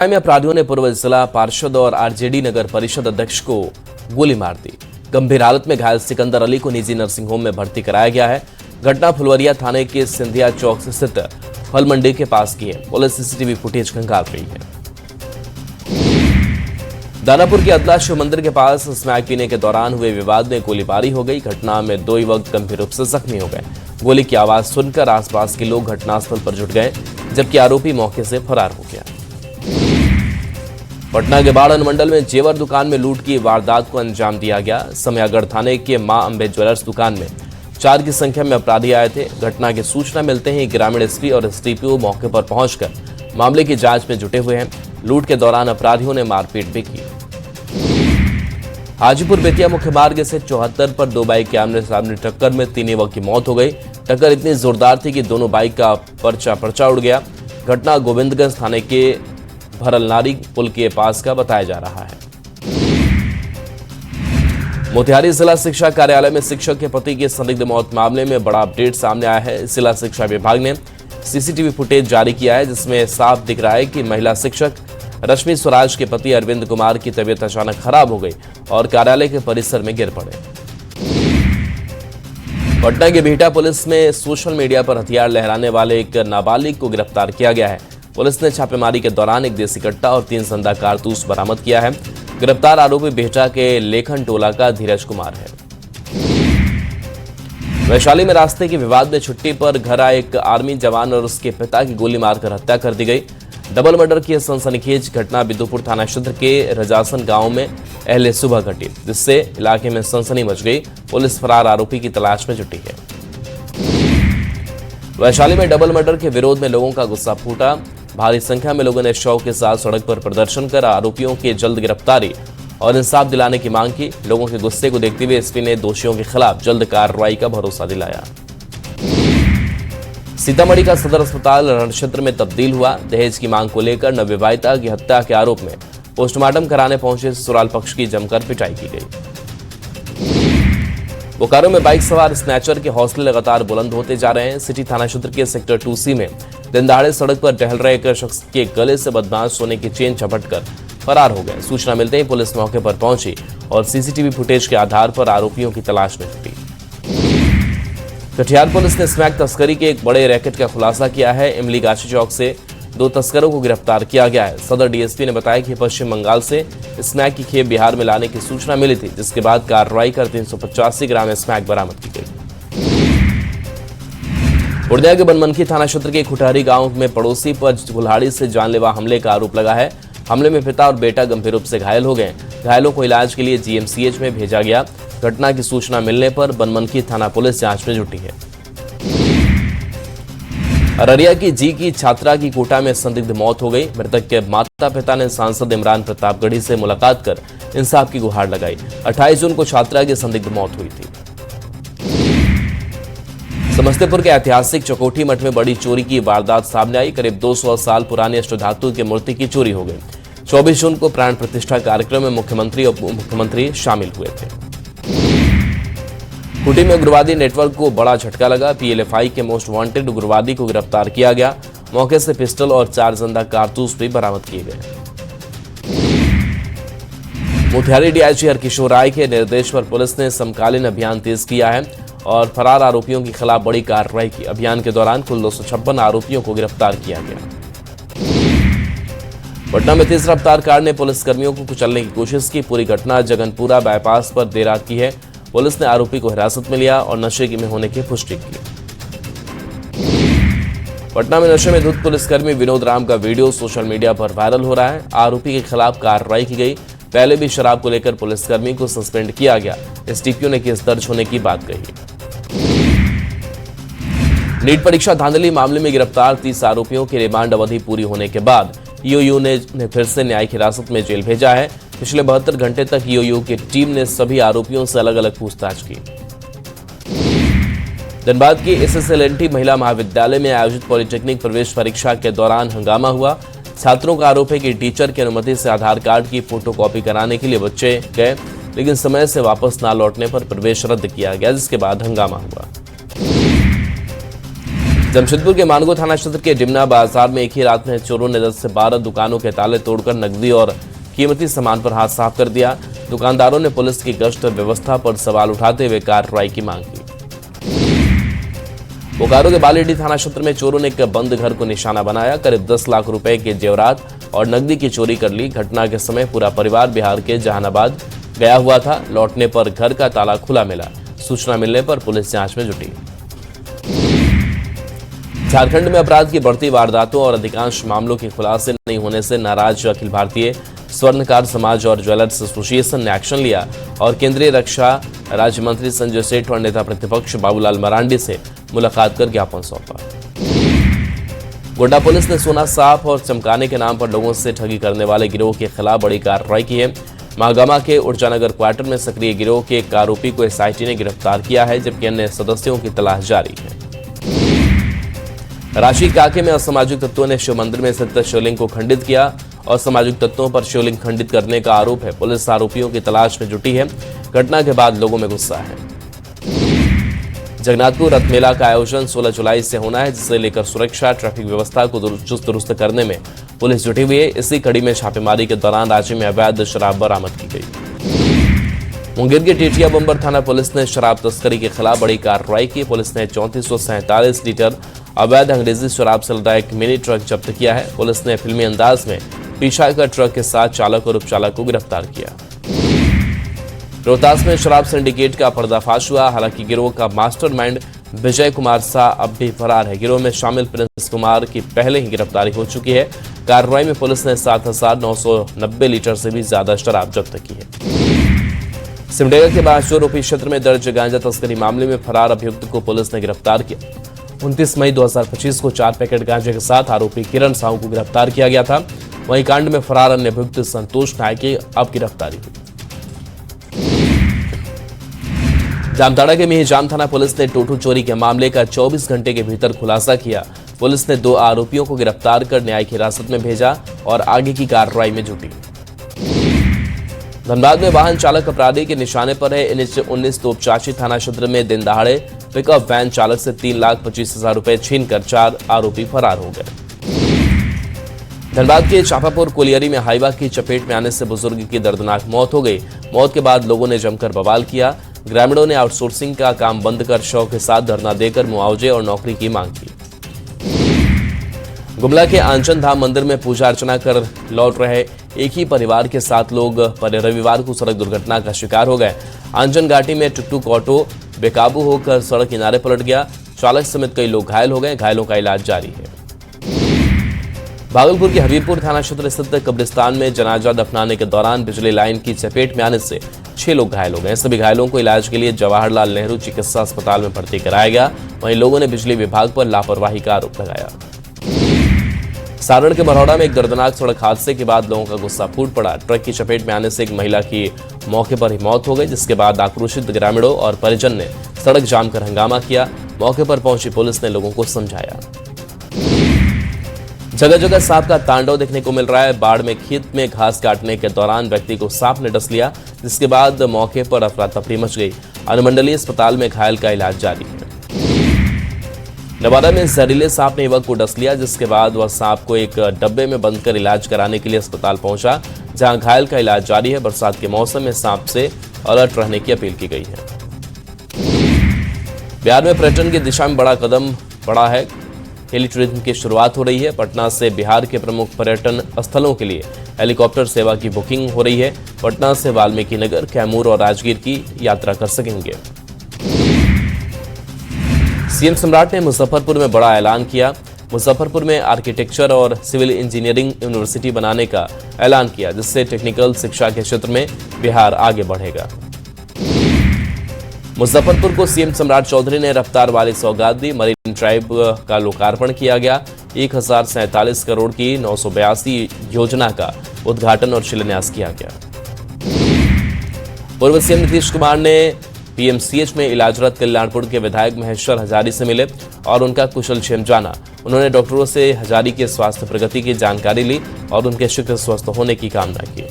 में अपराधियों ने पूर्व जिला पार्षद और आरजेडी नगर परिषद अध्यक्ष को गोली मार दी। गंभीर हालत में घायल सिकंदर अली को निजी नर्सिंग होम में भर्ती कराया गया है। घटना फुलवरिया थाने के सिंधिया चौक से स्थित फल मंडी के पास की है। पुलिस सीसीटीवी फुटेज खंगाल रही है। दानापुर के अदला शिव मंदिर के पास स्मैक पीने के दौरान हुए विवाद में गोलीबारी हो गई। घटना में 2 युवक गंभीर रूप से जख्मी हो गए। गोली की आवाज सुनकर आसपास के लोग घटनास्थल पर जुट गए, जबकि आरोपी मौके से फरार हो गया। पटना के बाढ़ अनुमंडल में जेवर दुकान में लूट की वारदात को अंजाम दिया गया। समयागढ़ थाने के मां अंबे ज्वेलर्स दुकान में 4 की संख्या में अपराधी आए थे। घटना की सूचना मिलते ही ग्रामीण एसपी और एसडीपीओ मौके पर पहुंचकर मामले की जांच में जुटे हुए हैं। लूट के दौरान अपराधियों ने मारपीट भी की। हाजीपुर बेतिया मुख्य मार्ग से 74 पर 2 बाइक के आमने सामने टक्कर में 3 युवक की मौत हो गई। टक्कर इतनी जोरदार थी कि दोनों बाइक का पर्चा उड़ गया। घटना गोविंदगंज थाने के भरलनारी पुल के पास का बताया जा रहा है। मोतिहारी जिला शिक्षा कार्यालय में शिक्षक के पति की संदिग्ध मौत मामले में बड़ा अपडेट सामने आया है। जिला शिक्षा विभाग ने सीसीटीवी फुटेज जारी किया है, जिसमें साफ दिख रहा है कि महिला शिक्षक रश्मि स्वराज के पति अरविंद कुमार की तबीयत अचानक खराब हो गई और कार्यालय के परिसर में गिर पड़े। पटना के बिहटा पुलिस में सोशल मीडिया पर हथियार लहराने वाले एक नाबालिग को गिरफ्तार किया गया है। पुलिस ने छापेमारी के दौरान एक देसी कट्टा और 3 जिंदा कारतूस बरामद किया है। गिरफ्तार आरोपी बिहटा के लेखन टोला का धीरज कुमार है। वैशाली में रास्ते के विवाद में छुट्टी पर घर आए एक आर्मी जवान और उसके पिता की गोली मारकर हत्या कर दी गई। डबल मर्डर की सनसनीखेज घटना बिदुपुर थाना क्षेत्र के रजासन गांव में अहले सुबह घटी, जिससे इलाके में सनसनी मच गई। पुलिस फरार आरोपी की तलाश में जुटी है। वैशाली में डबल मर्डर के विरोध में लोगों का गुस्सा फूटा। भारी संख्या में लोगों ने शव के साथ सड़क पर प्रदर्शन कर आरोपियों की जल्द गिरफ्तारी और इंसाफ दिलाने की मांग की। लोगों के गुस्से को देखते हुए एसपी ने दोषियों के खिलाफ जल्द कार्रवाई का भरोसा दिलाया। सीतामढ़ी का सदर अस्पताल रण क्षेत्र में तब्दील हुआ। दहेज की मांग को लेकर नवविवाहिता की हत्या के आरोप में पोस्टमार्टम कराने पहुंचे ससुराल पक्ष की जमकर पिटाई की गई। बोकारो में बाइक सवार स्नैचर के हौसले लगातार बुलंद होते जा रहे हैं। सिटी थाना क्षेत्र के सेक्टर 2C में दिन दहाड़े सड़क पर टहल रहे एक शख्स के गले से बदमाश सोने की चेन झपटकर फरार हो गए। सूचना मिलते ही पुलिस मौके पर पहुंची और सीसीटीवी फुटेज के आधार पर आरोपियों की तलाश में जुटी। कटिहार पुलिस ने स्मैक तस्करी के एक बड़े रैकेट का खुलासा किया है। इमली गाछी चौक से 2 तस्करों को गिरफ्तार किया गया है। सदर डीएसपी ने बताया कि पश्चिम बंगाल से स्मैक की खेप बिहार में लाने की सूचना मिली थी, जिसके बाद कार्रवाई कर 385 ग्राम स्मैक बरामद की गई। पूर्णिया के बनमनखी थाना क्षेत्र के खुटहरी गांव में पड़ोसी पर कुल्हाड़ी से जानलेवा हमले का आरोप लगा है। हमले में पिता और बेटा गंभीर रूप से घायल हो गए। घायलों को इलाज के लिए जीएमसीएच में भेजा गया। घटना की सूचना मिलने पर बनमनखी थाना पुलिस जांच में जुटी है। अररिया की जी की छात्रा की कोटा में संदिग्ध मौत हो गई। मृतक के माता पिता ने सांसद इमरान प्रतापगढ़ी से मुलाकात कर इंसाफ की गुहार लगाई। 28 जून को छात्रा की संदिग्ध मौत हुई थी। समस्तीपुर के ऐतिहासिक चकोठी मठ में बड़ी चोरी की वारदात सामने आई। करीब 200 साल पुरानी अष्टधातु की मूर्ति की चोरी हो गई। 24 जून को प्राण प्रतिष्ठा कार्यक्रम में मुख्यमंत्री और उप मुख्यमंत्री शामिल हुए थे। खूंटी में उग्रवादी नेटवर्क को बड़ा झटका लगा। पीएलएफआई के मोस्ट वांटेड उग्रवादी को गिरफ्तार किया गया। मौके से पिस्टल और 4 जिंदा कारतूस भी बरामद किए गए। मोतिहारी डीआईजी हरकिशोर राय के निर्देश पर पुलिस ने समकालीन अभियान तेज किया है और फरार आरोपियों के खिलाफ बड़ी कार्रवाई की। अभियान के दौरान कुल 256 आरोपियों को गिरफ्तार किया गया। पटना में तेज रफ्तार कार ने पुलिसकर्मियों को कुचलने की कोशिश की। पूरी घटना जगनपुरा बाईपास पर देर रात की है। पुलिस ने आरोपी को हिरासत में लिया और नशे में होने की पुष्टि की। पटना में नशे में धुत पुलिसकर्मी विनोद राम का वीडियो सोशल मीडिया पर वायरल हो रहा है। आरोपी के खिलाफ कार्रवाई की गई। पहले भी शराब को लेकर पुलिसकर्मी को सस्पेंड किया गया। एसडीपीओ ने केस दर्ज होने की बात कही। नीट परीक्षा धांधली मामले में गिरफ्तार 30 आरोपियों की रिमांड अवधि पूरी होने के बाद ईओयू ने फिर से न्यायिक हिरासत में जेल भेजा है। पिछले 72 घंटे तक ईओयू की टीम ने सभी आरोपियों से अलग अलग पूछताछ की। धनबाद की एसएसएलएनटी महिला महाविद्यालय में आयोजित पॉलिटेक्निक प्रवेश परीक्षा के दौरान हंगामा हुआ। छात्रों का आरोप है कि टीचर की अनुमति से आधार कार्ड की फोटोकॉपी कराने के लिए बच्चे गए, लेकिन समय से वापस न लौटने पर प्रवेश रद्द किया गया, जिसके बाद हंगामा हुआ। जमशेदपुर के मानगो थाना क्षेत्र के डिमना बाजार में एक ही रात में चोरों ने 10 से 12 दुकानों के ताले तोड़कर नकदी और कीमती सामान पर हाथ साफ कर दिया। दुकानदारों ने पुलिस की गश्त व्यवस्था पर सवाल उठाते हुए कार्रवाई की मांग की। बोकारो के बालीडीह थाना क्षेत्र में चोरों ने एक बंद घर को निशाना बनाया। करीब 10 लाख रुपए के जेवरात और नकदी की चोरी कर ली। घटना के समय पूरा परिवार बिहार के जहानाबाद गया हुआ था। लौटने पर घर का ताला खुला मिला। सूचना मिलने पर पुलिस जांच में जुटी। झारखंड में अपराध की बढ़ती वारदातों और अधिकांश मामलों के खुलासे नहीं होने से नाराज अखिल भारतीय स्वर्णकार समाज और ज्वेलर्स एसोसिएशन ने एक्शन लिया और केंद्रीय रक्षा राज्य मंत्री संजय सेठ और नेता प्रतिपक्ष बाबूलाल मरांडी से मुलाकात कर ज्ञापन सौंपा। गोड्डा पुलिस ने सोना साफ और चमकाने के नाम पर लोगों से ठगी करने वाले गिरोह के खिलाफ बड़ी कार्रवाई की है। महागामा के ऊर्जानगर क्वार्टर में सक्रिय गिरोह के एक आरोपी को एसआईटी ने गिरफ्तार किया है, जबकि अन्य सदस्यों की तलाश जारी है। रांची काके में असामाजिक तत्वों ने शिव मंदिर में स्थित शिवलिंग को खंडित किया। असामाजिक तत्वों पर शिवलिंग खंडित करने का आरोप है। पुलिस आरोपियों की तलाश में जुटी है। घटना के बाद लोगों में गुस्सा है। जगन्नाथपुर रथ मेला का आयोजन 16 जुलाई से होना है, जिसे लेकर सुरक्षा ट्रैफिक व्यवस्था को चुस्त दुरुस्त करने में पुलिस जुटी हुई है। इसी कड़ी में छापेमारी के दौरान राज्य में अवैध शराब बरामद की गई। मुंगेर के टेटिया बंबर थाना पुलिस ने शराब तस्करी के खिलाफ बड़ी कार्रवाई की। पुलिस ने 3447 लीटर अवैध अंग्रेजी शराब से लदा एक मिनी ट्रक जब्त किया है। पुलिस ने फिल्मी अंदाज में पीछा कर ट्रक के साथ चालक और उपचालक को गिरफ्तार किया। रोहतास में शराब सिंडिकेट का पर्दाफाश हुआ। हालांकि गिरोह का मास्टरमाइंड विजय कुमार शाह अब भी फरार है। गिरोह में शामिल प्रिंस कुमार की पहले ही गिरफ्तारी हो चुकी है। कार्रवाई में पुलिस ने 7990 लीटर से भी ज्यादा शराब जब्त की है। सिमडेगा के बांसजोर ओपी क्षेत्र में दर्ज गांजा तस्करी मामले में फरार अभियुक्त को पुलिस ने गिरफ्तार किया। 29 मई 2025 को 4 पैकेट गांजे के साथ आरोपी किरण साहू को गिरफ्तार किया गया था। वहीं कांड में फरार अन्य अभियुक्त संतोष नायक की अब गिरफ्तारी हुई। जामताड़ा के मिहिजाम थाना पुलिस ने टोटो चोरी के मामले का 24 घंटे के भीतर खुलासा किया। पुलिस ने 2 आरोपियों को गिरफ्तार कर न्यायिक हिरासत में भेजा और आगे की कार्रवाई में जुटी। धनबाद में वाहन चालक अपराधी के निशाने पर है। NH-19 तोपचाची थाना क्षेत्र में दिन दहाड़े पिकअप वैन चालक से 3,25,000 रुपए छीनकर 4 आरोपी फरार हो गए। धनबाद के चापापुर कोलियरी में हाईवा की चपेट में आने से बुजुर्ग की दर्दनाक मौत हो गई। मौत के बाद लोगों ने जमकर बवाल किया। ग्रामीणों ने आउटसोर्सिंग का काम बंद कर शव के साथ धरना देकर मुआवजे और नौकरी की मांग की। गुमला के आंचन धाम मंदिर में पूजा अर्चना कर लौट रहे एक ही परिवार के 7 लोग रविवार को सड़क दुर्घटना का शिकार हो गए। आंचन घाटी में टुकटुक ऑटो बेकाबू होकर सड़क किनारे पलट गया। चालक समेत कई लोग घायल हो गए। घायलों का इलाज जारी है। भागलपुर के हबीबपुर थाना क्षेत्र स्थित कब्रिस्तान में जनाजा दफनाने के दौरान बिजली लाइन की चपेट में आने से 6 लोग घायल हो गए। सभी घायलों को इलाज के लिए जवाहरलाल नेहरू चिकित्सा अस्पताल में भर्ती कराया गया। वहीं लोगों ने बिजली विभाग पर लापरवाही का आरोप लगाया। सारण के बरौड़ा में एक दर्दनाक सड़क हादसे के बाद लोगों का गुस्सा फूट पड़ा। ट्रक की चपेट में आने से एक महिला की मौके पर ही मौत हो गई, जिसके बाद आक्रोशित ग्रामीणों और परिजन ने सड़क जाम कर हंगामा किया। मौके पर पहुंची पुलिस ने लोगों को समझाया। जगह जगह सांप का तांडव देखने को मिल रहा है। बाढ़ में खेत में घास काटने के दौरान व्यक्ति को सांप ने डस लिया, जिसके बाद मौके पर अफरा तफरी मच गई। अनुमंडलीय अस्पताल में घायल का इलाज जारी है। नवादा में जहरीले सांप ने युवक को डस लिया, जिसके बाद वह सांप को एक डब्बे में बंद कर इलाज कराने के लिए अस्पताल पहुंचा, जहां घायल का इलाज जारी है। बरसात के मौसम में सांप से अलर्ट रहने की अपील की गई है। बिहार में पर्यटन की दिशा में बड़ा कदम बढ़ा है। हेली टूरिज्म की शुरुआत हो रही है। पटना से बिहार के प्रमुख पर्यटन स्थलों के लिए हेलीकॉप्टर सेवा की बुकिंग हो रही है। पटना से वाल्मीकि नगर, कैमूर और राजगीर की यात्रा कर सकेंगे। सीएम सम्राट ने मुजफ्फरपुर में बड़ा ऐलान किया। मुजफ्फरपुर में आर्किटेक्चर और सिविल इंजीनियरिंग यूनिवर्सिटी बनाने का ऐलान किया, जिससे टेक्निकल शिक्षा के क्षेत्र में बिहार आगे बढ़ेगा। मुजफ्फरपुर को सीएम सम्राट चौधरी ने रफ्तार वाली सौगात दी। मरीन ड्राइव का लोकार्पण किया गया। 1047 करोड़ की 982 योजना का उद्घाटन और शिलान्यास किया गया। पूर्व सीएम नीतीश कुमार ने पीएमसीएच में इलाजरत कल्याणपुर के विधायक महेश्वर हजारी से मिले और उनका कुशलक्षेम जाना। उन्होंने डॉक्टरों से हजारी के स्वास्थ्य प्रगति की जानकारी ली और उनके शीघ्र स्वस्थ होने की कामना की।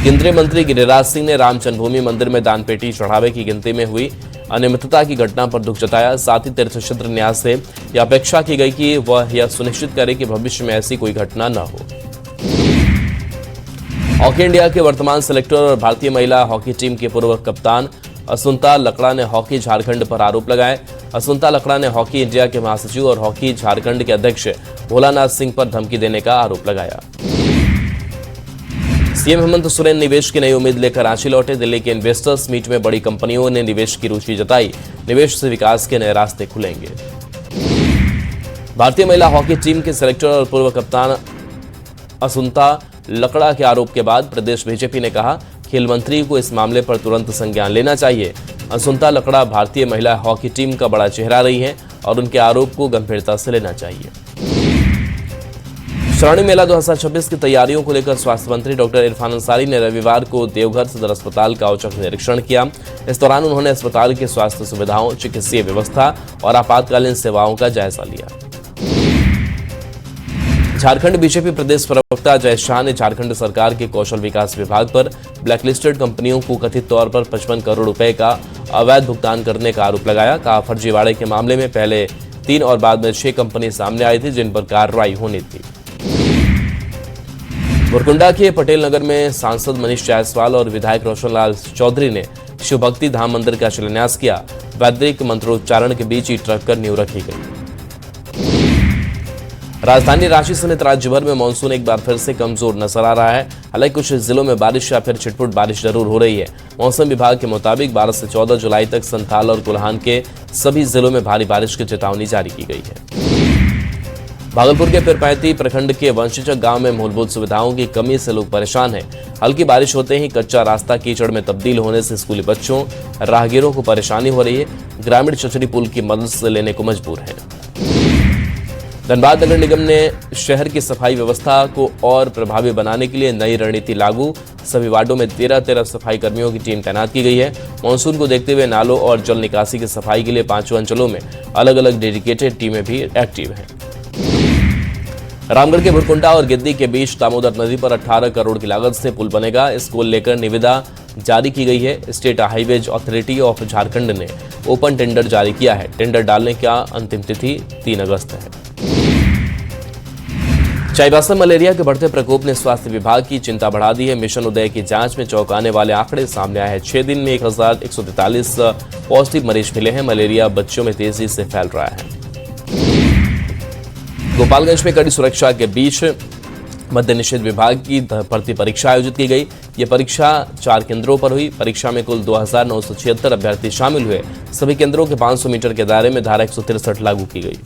केंद्रीय मंत्री गिरिराज सिंह ने राम जन्मभूमि मंदिर में दानपेटी चढ़ावे की गिनती में हुई अनियमितता की घटना पर दुख जताया। साथ ही तीर्थ क्षेत्र न्यास से यह अपेक्षा की गई कि वह यह सुनिश्चित करे कि भविष्य में ऐसी कोई घटना न हो। हॉकी इंडिया के वर्तमान सेलेक्टर और भारतीय महिला हॉकी टीम के पूर्व कप्तान असुंता लकड़ा ने हॉकी झारखंड पर आरोप लगाए। असुंता लकड़ा ने हॉकी इंडिया के महासचिव और हॉकी झारखंड के अध्यक्ष भोलानाथ सिंह पर धमकी देने का आरोप लगाया। सीएम हेमंत सोरेन निवेश की नई उम्मीद लेकर रांची लौटे। दिल्ली के इन्वेस्टर्स मीट में बड़ी कंपनियों ने निवेश की रुचि जताई। निवेश से विकास के नए रास्ते खुलेंगे। भारतीय महिला हॉकी टीम के सेलेक्टर और पूर्व कप्तान असुंता लकड़ा के आरोप के बाद प्रदेश बीजेपी ने कहा, खेल मंत्री को इस मामले पर तुरंत संज्ञान लेना चाहिए। असुंता लकड़ा भारतीय महिला हॉकी टीम का बड़ा चेहरा रही है और उनके आरोप को गंभीरता से लेना चाहिए। श्रावणी मेला 2026 की तैयारियों को लेकर स्वास्थ्य मंत्री डॉक्टर इरफान अंसारी ने रविवार को देवघर सदर अस्पताल का औचक निरीक्षण किया। इस दौरान उन्होंने अस्पताल की स्वास्थ्य सुविधाओं, चिकित्सीय व्यवस्था और आपातकालीन सेवाओं का जायजा लिया। झारखंड बीजेपी प्रदेश प्रवक्ता जय शाह ने झारखंड सरकार के कौशल विकास विभाग पर ब्लैकलिस्टेड कंपनियों को कथित तौर पर 55 करोड़ रुपए का अवैध भुगतान करने का आरोप लगाया। कहा, फर्जीवाड़े के मामले में पहले 3 और बाद में 6 कंपनी सामने आई थी जिन पर कार्रवाई होनी थी। बुरकुंडा के पटेल नगर में सांसद मनीष जायसवाल और विधायक रोशनलाल चौधरी ने शिव भक्ति धाम मंदिर का शिलान्यास किया। वैदिक मंत्रोच्चारण के बीच ईंट रखकर नींव रखी गई। राजधानी रांची समेत राज्य भर में मानसून एक बार फिर से कमजोर नजर आ रहा है। हालांकि कुछ जिलों में बारिश या फिर छिटपुट बारिश जरूर हो रही है। मौसम विभाग के मुताबिक 12 से 14 जुलाई तक संथाल और कोल्हान के सभी जिलों में भारी बारिश की चेतावनी जारी की गई है। भागलपुर के पीरपैंती प्रखंड के वंशीचक गांव में मूलभूत सुविधाओं की कमी से लोग परेशान हैं। हल्की बारिश होते ही कच्चा रास्ता कीचड़ में तब्दील होने से स्कूली बच्चों, राहगीरों को परेशानी हो रही है। ग्रामीण चचरी पुल की मदद से लेने को मजबूर हैं। धनबाद नगर निगम ने शहर की सफाई व्यवस्था को और प्रभावी बनाने के लिए नई रणनीति लागू। सभी वार्डों में 13 सफाई कर्मियों की टीम तैनात की गई है। मानसून को देखते हुए नालों और जल निकासी की सफाई के लिए 5 अंचलों में अलग अलग डेडिकेटेड टीमें भी एक्टिव हैं। रामगढ़ के भुरकुंडा और गिद्दी के बीच दामोदर नदी पर 18 करोड़ की लागत से पुल बनेगा। इसको लेकर निविदा जारी की गई है। State highways authority of Jharkhand ने ओपन टेंडर जारी किया है। टेंडर डालने का अंतिम तिथि 3 अगस्त है। चाईबासा मलेरिया के बढ़ते प्रकोप ने स्वास्थ्य विभाग की चिंता बढ़ा दी है। मिशन उदय की जांच में चौंकाने वाले आंकड़े सामने आए हैं। 6 दिन में 1143 पॉजिटिव मरीज मिले हैं। मलेरिया बच्चों में तेजी से फैल रहा है। गोपालगंज में कड़ी सुरक्षा के बीच मद्य निषेध विभाग की भर्ती परीक्षा आयोजित की गई। ये परीक्षा 4 केंद्रों पर हुई। परीक्षा में कुल 2976 अभ्यर्थी शामिल हुए। सभी केंद्रों के 500 मीटर के दायरे में धारा 163 लागू की गई।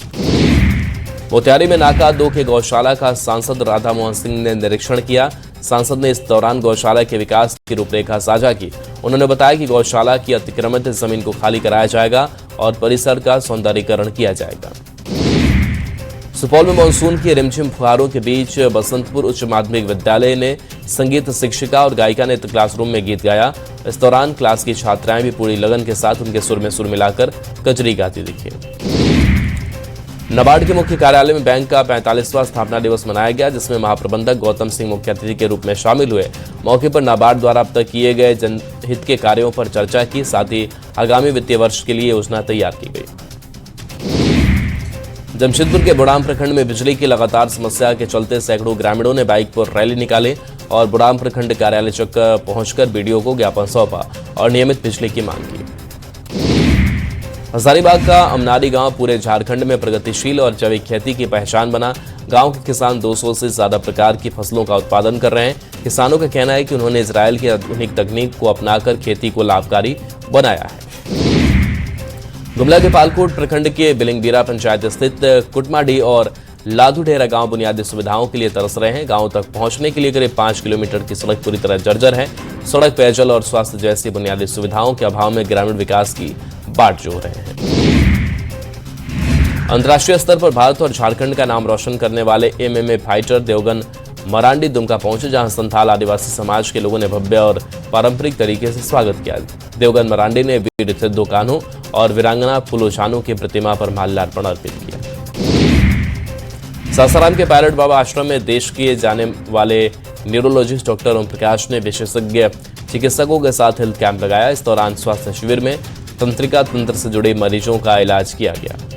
मोतिहारी में नाका 2 के गौशाला का सांसद राधा मोहन सिंह ने निरीक्षण किया। सांसद ने इस दौरान गौशाला के विकास की रूपरेखा साझा की। उन्होंने बताया कि गौशाला की अतिक्रमित जमीन को खाली कराया जाएगा और परिसर का सौंदर्यीकरण किया जाएगा। सुपौल में मानसून की रिमझिम फुहारों के बीच बसंतपुर उच्च माध्यमिक विद्यालय ने संगीत शिक्षिका और गायिका ने क्लासरूम में गीत गाया। इस दौरान क्लास की छात्राएं भी पूरी लगन के साथ उनके सुर में सुर मिलाकर कजरी गाती दिखी। नाबार्ड के मुख्य कार्यालय में बैंक का 45वां स्थापना दिवस मनाया गया, जिसमें महाप्रबंधक गौतम सिंह मुख्य अतिथि के रूप में शामिल हुए। मौके पर नाबार्ड द्वारा अब तक किए गए जनहित के कार्यों पर चर्चा की। साथ ही आगामी वित्तीय वर्ष के लिए योजना तैयार की गई। जमशेदपुर के बुड़ाम प्रखंड में बिजली की लगातार समस्या के चलते सैकड़ों ग्रामीणों ने बाइक पर रैली निकाली और बुड़ाम प्रखंड कार्यालय चौक पहुंचकर बीडीओ को ज्ञापन सौंपा और नियमित बिजली की मांग की। हजारीबाग का अमनारी गांव पूरे झारखंड में प्रगतिशील और जैविक खेती की पहचान बना। गांव के किसान 200 से ज्यादा प्रकार की फसलों का उत्पादन कर रहे हैं। किसानों का कहना है कि उन्होंने इजरायल की आधुनिक तकनीक को अपनाकर खेती को लाभकारी बनाया है। गुमला के पालकोट प्रखंड के बिलिंगबीरा पंचायत स्थित कुटमाडी और लाधुडेरा गांव बुनियादी सुविधाओं के लिए तरस रहे हैं। गांव तक पहुंचने के लिए करीब 5 किलोमीटर की सड़क पूरी तरह जर्जर है। सड़क, पेयजल और स्वास्थ्य जैसी बुनियादी सुविधाओं के अभाव में ग्रामीण विकास की बाट जोड़ रहे हैं। अंतर्राष्ट्रीय स्तर पर भारत और झारखंड का नाम रोशन करने वाले MMA फाइटर देवगन मरांडी दुमका पहुंचे, जहां संथाल आदिवासी समाज के लोगों ने भव्य और पारंपरिक तरीके से स्वागत किया। देवगन मरांडी ने वीर सिद्धू कान्हू और वीरांगना फूलो छानू की प्रतिमा पर माल्यार्पण अर्पित किया। सासाराम के पायलट बाबा आश्रम में देश के जाने वाले न्यूरोलॉजिस्ट डॉक्टर ओम प्रकाश ने विशेषज्ञ चिकित्सकों के साथ हेल्थ कैंप लगाया। इस दौरान स्वास्थ्य शिविर में तंत्रिका तंत्र से जुड़े मरीजों का इलाज किया गया।